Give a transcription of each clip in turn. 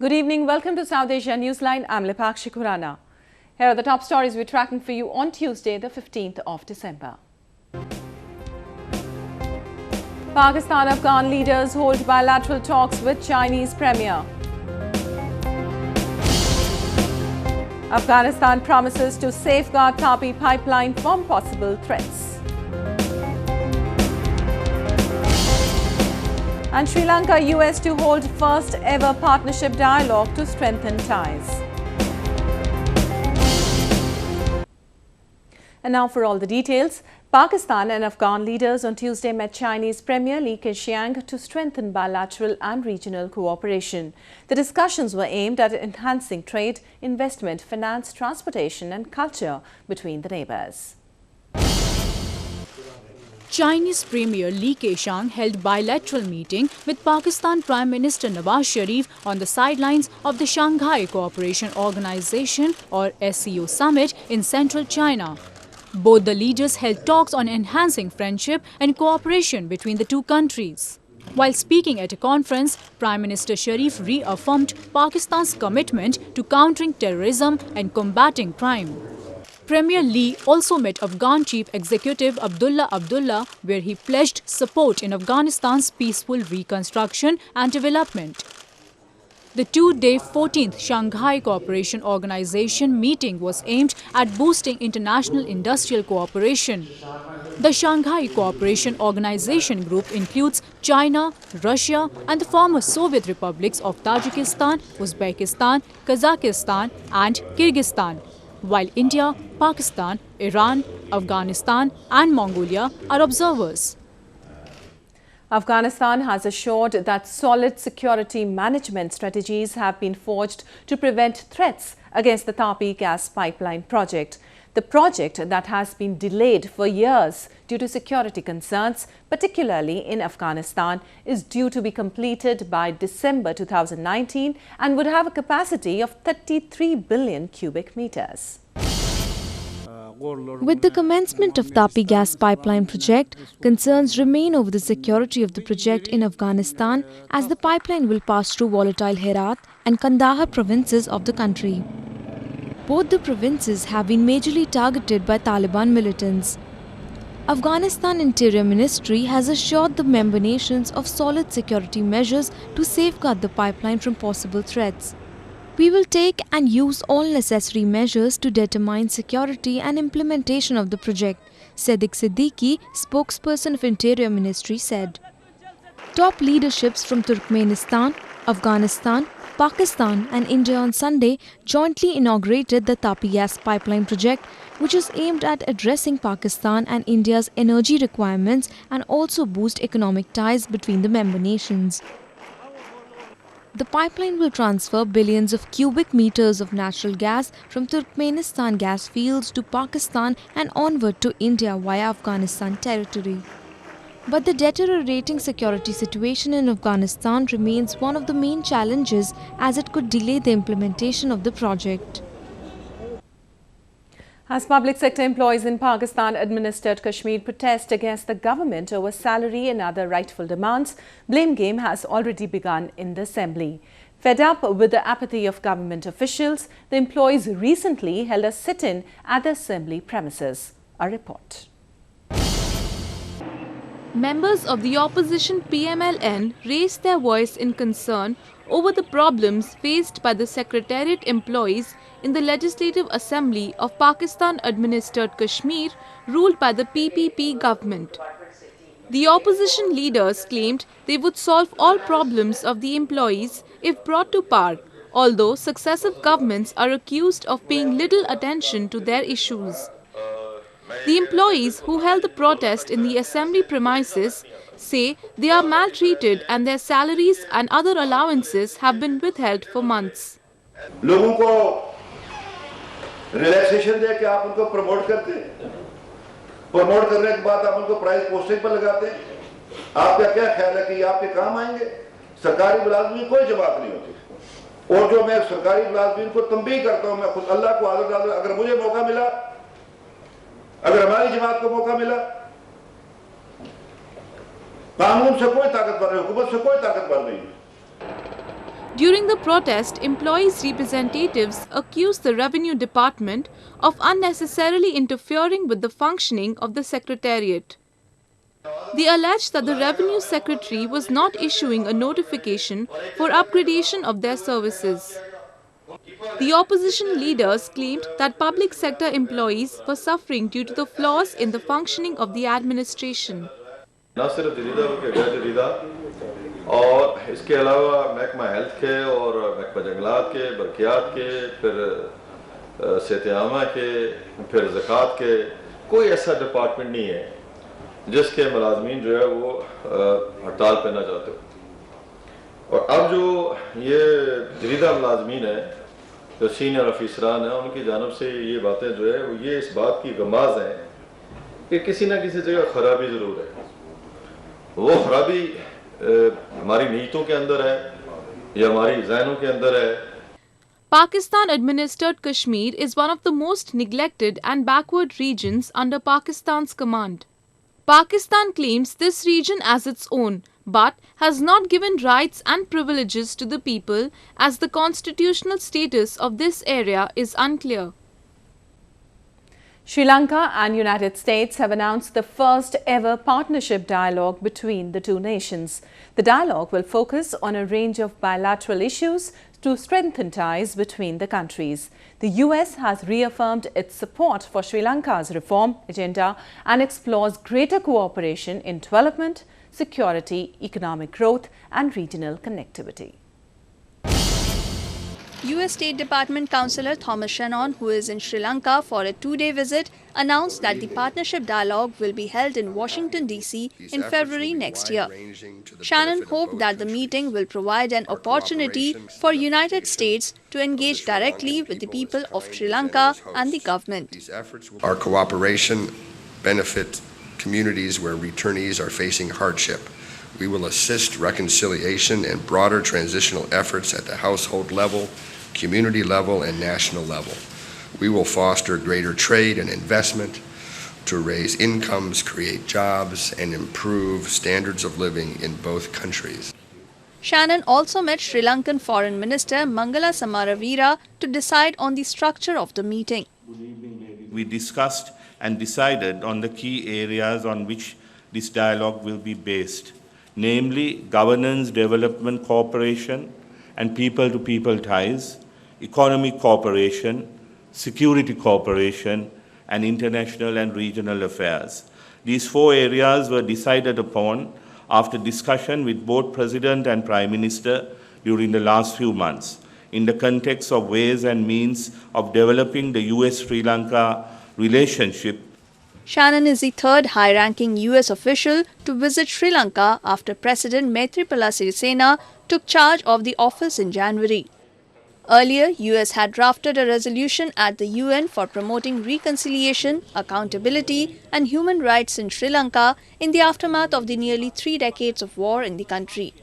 Good evening. Welcome to South Asia Newsline. I'm Lipakshi Khurana. Here are the top stories we're tracking for you on Tuesday, the 15th of December. Pakistan-Afghan leaders hold bilateral talks with Chinese Premier. Afghanistan promises to safeguard Tapi pipeline from possible threats. And Sri Lanka, US to hold first ever partnership dialogue to strengthen ties. And now for all the details. Pakistan and Afghan leaders on Tuesday met Chinese Premier Li Keqiang to strengthen bilateral and regional cooperation. The discussions were aimed at enhancing trade, investment, finance, transportation and culture between the neighbours. Chinese Premier Li Keqiang held bilateral meeting with Pakistan Prime Minister Nawaz Sharif on the sidelines of the Shanghai Cooperation Organization or SCO summit in central China. Both the leaders held talks on enhancing friendship and cooperation between the two countries. While speaking at a conference, Prime Minister Sharif reaffirmed Pakistan's commitment to countering terrorism and combating crime. Premier Li also met Afghan Chief Executive Abdullah, where he pledged support in Afghanistan's peaceful reconstruction and development. The two-day 14th Shanghai Cooperation Organization meeting was aimed at boosting international industrial cooperation. The Shanghai Cooperation Organization group includes China, Russia and the former Soviet republics of Tajikistan, Uzbekistan, Kazakhstan and Kyrgyzstan, while India, Pakistan, Iran, Afghanistan and Mongolia are observers. Afghanistan has assured that solid security management strategies have been forged to prevent threats against the Tapi gas pipeline project. The project that has been delayed for years due to security concerns, particularly in Afghanistan, is due to be completed by December 2019 and would have a capacity of 33 billion cubic meters. With the commencement of Tapi gas pipeline project, concerns remain over the security of the project in Afghanistan as the pipeline will pass through volatile Herat and Kandahar provinces of the country. Both the provinces have been majorly targeted by Taliban militants. Afghanistan Interior Ministry has assured the member nations of solid security measures to safeguard the pipeline from possible threats. We will take and use all necessary measures to determine security and implementation of the project, Sadiq Siddiqui, spokesperson of Interior Ministry, said. Top leaderships from Turkmenistan, Afghanistan, Pakistan and India on Sunday jointly inaugurated the Tapi gas pipeline project, which is aimed at addressing Pakistan and India's energy requirements and also boost economic ties between the member nations. The pipeline will transfer billions of cubic meters of natural gas from Turkmenistan gas fields to Pakistan and onward to India via Afghanistan territory. But the deteriorating security situation in Afghanistan remains one of the main challenges as it could delay the implementation of the project. As public sector employees in Pakistan-administered Kashmir protest against the government over salary and other rightful demands, blame game has already begun in the assembly. Fed up with the apathy of government officials, the employees recently held a sit-in at the assembly premises. A report. Members of the opposition PMLN raised their voice in concern over the problems faced by the Secretariat employees in the Legislative Assembly of Pakistan-administered Kashmir ruled by the PPP government. The opposition leaders claimed they would solve all problems of the employees if brought to power, although successive governments are accused of paying little attention to their issues. The employees who held the protest in the assembly premises say they are maltreated and their salaries and other allowances have been withheld for months. लोगों को relaxation दे के आप उनको promote करते हैं, promote करने के बाद आप उनको प्राइस पोस्टिंग पर लगाते हैं। आपका क्या ख्याल है कि आपके काम आएंगे? सरकारी मुलाजमीन कोई जवाब नहीं होती। और जो मैं सरकारी मुलाजमीन को तंबीह करता हूं, मैं खुद अल्लाह को हाजिर डाल, अगर मुझे मौका मिला, अगर हमारी जमात को मौका मिला, कानून से कोई ताकतवर नहीं, हुकूमत से कोई ताकतवर नहीं। During the protest, employees' representatives accused the Revenue Department of unnecessarily interfering with the functioning of the Secretariat. They alleged that the Revenue Secretary was not issuing a notification for upgradation of their services. The opposition leaders claimed that public sector employees were suffering due to the flaws in the functioning of the administration. न सिर्फ जदीदा बल्कि गैर जदीदा और इसके अलावा महकमा health के और महकमा जंगलात के, बरकियात के, फिर सेहत-ए-आमा के, फिर ज़कात के, कोई ऐसा डिपार्टमेंट नहीं है जिसके मुलाजमीन जो है वो हड़ताल पे ना जाते हो। और अब जो ये जदीदा मुलाजमीन है, जो सीनियर अफसरान हैं, उनकी जानब से ये बातें जो है ये इस बात की गमाज़ हैं कि किसी ना किसी जगह खराबी ज़रूर है। वो खराबी हमारी नीयतों के अंदर है या हमारी ज़हनों के अंदर है। Pakistan-administered Kashmir is one of the most neglected and backward regions under Pakistan's command. Pakistan claims this region as its own, but has not given rights and privileges to the people as the constitutional status of this area is unclear. Sri Lanka and United States have announced the first ever partnership dialogue between the two nations. The dialogue will focus on a range of bilateral issues to strengthen ties between the countries. The US has reaffirmed its support for Sri Lanka's reform agenda and explores greater cooperation in development, security, economic growth and regional connectivity. U.S. State Department Counselor Thomas Shannon, who is in Sri Lanka for a two-day visit, announced that the partnership dialogue will be held in Washington, D.C. in February next year. Shannon hoped that the meeting will provide an opportunity for United States to engage directly with the people of Sri Lanka and the government. Our cooperation benefits communities where returnees are facing hardship. We will assist reconciliation and broader transitional efforts at the household level, community level, and national level. We will foster greater trade and investment to raise incomes, create jobs, and improve standards of living in both countries. Shannon also met Sri Lankan Foreign Minister Mangala Samaravira to decide on the structure of the meeting. We discussed and decided on the key areas on which this dialogue will be based, namely governance, development cooperation, and people-to-people ties, economic cooperation, security cooperation, and international and regional affairs. These four areas were decided upon after discussion with both President and Prime Minister during the last few months, in the context of ways and means of developing the US-Sri Lanka relationship. Shannon is the third high-ranking U.S. official to visit Sri Lanka after President Maithripala Sirisena took charge of the office in January. Earlier, U.S. had drafted a resolution at the UN for promoting reconciliation, accountability and human rights in Sri Lanka in the aftermath of the nearly 3 decades of war in the country.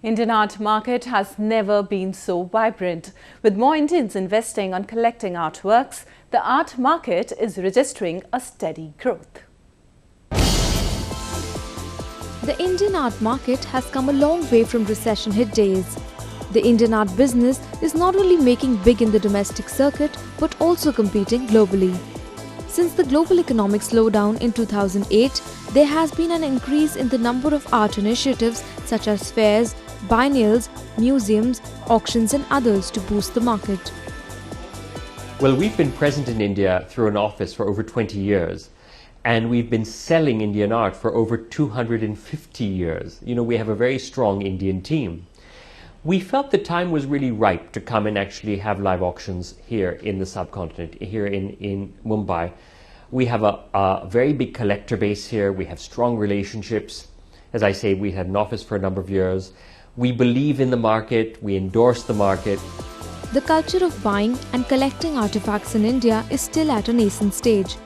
Indian art market has never been so vibrant. With more Indians investing on collecting artworks, the art market is registering a steady growth. The Indian art market has come a long way from recession-hit days. The Indian art business is not only making big in the domestic circuit but also competing globally. Since the global economic slowdown in 2008, there has been an increase in the number of art initiatives such as fairs, biennials, museums, auctions and others to boost the market. Well, we've been present in India through an office for over 20 years. And we've been selling Indian art for over 250 years. You know, we have a very strong Indian team. We felt the time was really ripe to come and actually have live auctions here in the subcontinent, here in Mumbai. We have a very big collector base here. We have strong relationships. As I say, we had an office for a number of years. We believe in the market. We endorse the market. The culture of buying and collecting artifacts in India is still at a nascent stage.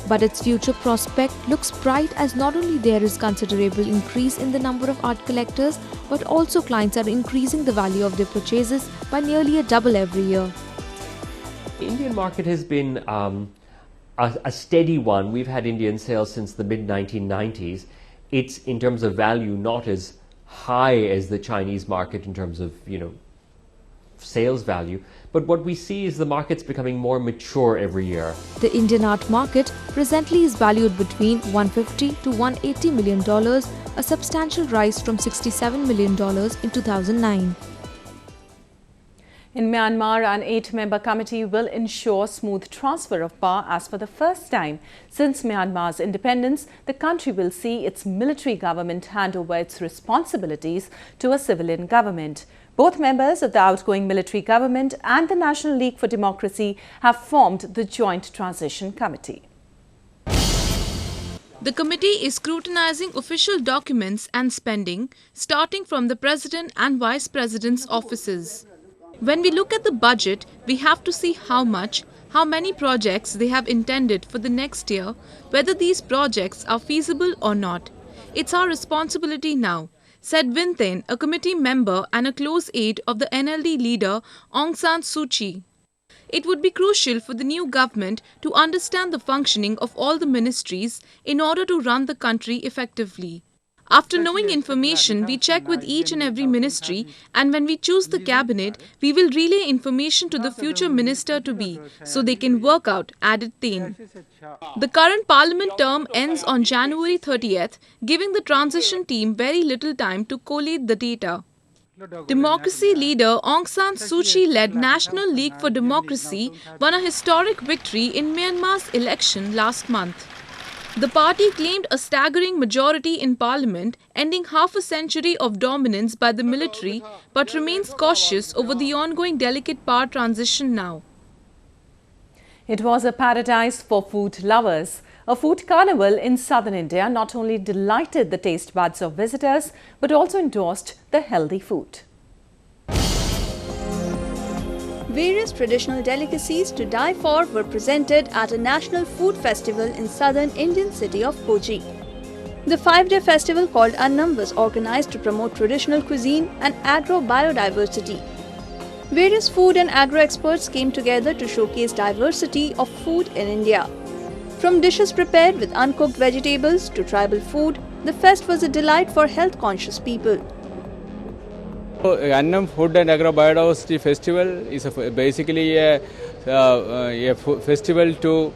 But its future prospect looks bright as not only there is considerable increase in the number of art collectors, but also clients are increasing the value of their purchases by nearly a double every year. The Indian market has been a steady one. We've had Indian sales since the mid-1990s. It's, in terms of value, not as high as the Chinese market in terms of, sales value. But what we see is the market's becoming more mature every year. The Indian art market presently is valued between $150 to $180 million, a substantial rise from $67 million in 2009. In Myanmar, an 8-member committee will ensure smooth transfer of power as for the first time. Since Myanmar's independence, the country will see its military government hand over its responsibilities to a civilian government. Both members of the outgoing military government and the National League for Democracy have formed the Joint Transition Committee. The committee is scrutinizing official documents and spending, starting from the President and Vice President's offices. When we look at the budget, we have to see how many projects they have intended for the next year, whether these projects are feasible or not. It's our responsibility now, said Vinten, a committee member and a close aide of the NLD leader Aung San Suu Kyi. It would be crucial for the new government to understand the functioning of all the ministries in order to run the country effectively. After knowing information, we check with each and every ministry, and when we choose the cabinet, we will relay information to the future minister-to-be so they can work out, added Tain. The current parliament term ends on January 30th, giving the transition team very little time to collate the data. Democracy leader Aung San Suu Kyi-led National League for Democracy won a historic victory in Myanmar's election last month. The party claimed a staggering majority in parliament, ending half a century of dominance by the military, but remains cautious over the ongoing delicate power transition now. It was a paradise for food lovers. A food carnival in southern India not only delighted the taste buds of visitors, but also endorsed the healthy food. Various traditional delicacies to die for were presented at a national food festival in southern Indian city of Kochi. The 5-day festival called Annam was organized to promote traditional cuisine and agro-biodiversity. Various food and agro experts came together to showcase diversity of food in India. From dishes prepared with uncooked vegetables to tribal food, the fest was a delight for health-conscious people. Annam Food and Agro-Biodiversity Festival is basically a festival to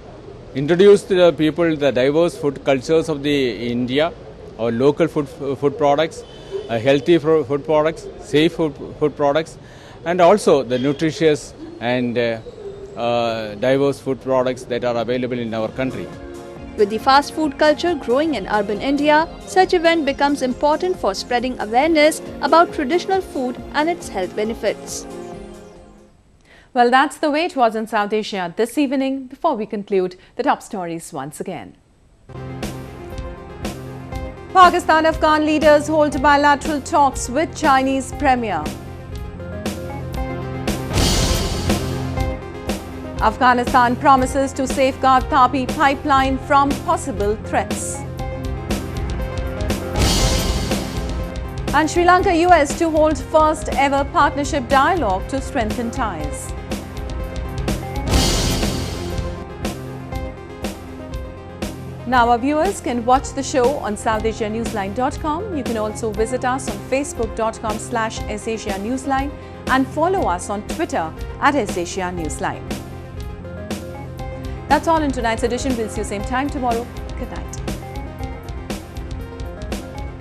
introduce to the people the diverse food cultures of the India, our local food products, healthy food products, safe food products, and also the nutritious and diverse food products that are available in our country. With the fast food culture growing in urban India, such event becomes important for spreading awareness about traditional food and its health benefits. Well, that's the way it was in South Asia this evening. Before we conclude, the top stories once again. Pakistan-Afghan leaders hold bilateral talks with Chinese Premier. Afghanistan promises to safeguard Tapi pipeline from possible threats. And Sri Lanka US to hold first ever partnership dialogue to strengthen ties. Now our viewers can watch the show on SouthAsiaNewsline.com. You can also visit us on Facebook.com/SAsiaNewsline and follow us on Twitter @SAsiaNewsline. That's all in tonight's edition. We'll see you same time tomorrow. Good night.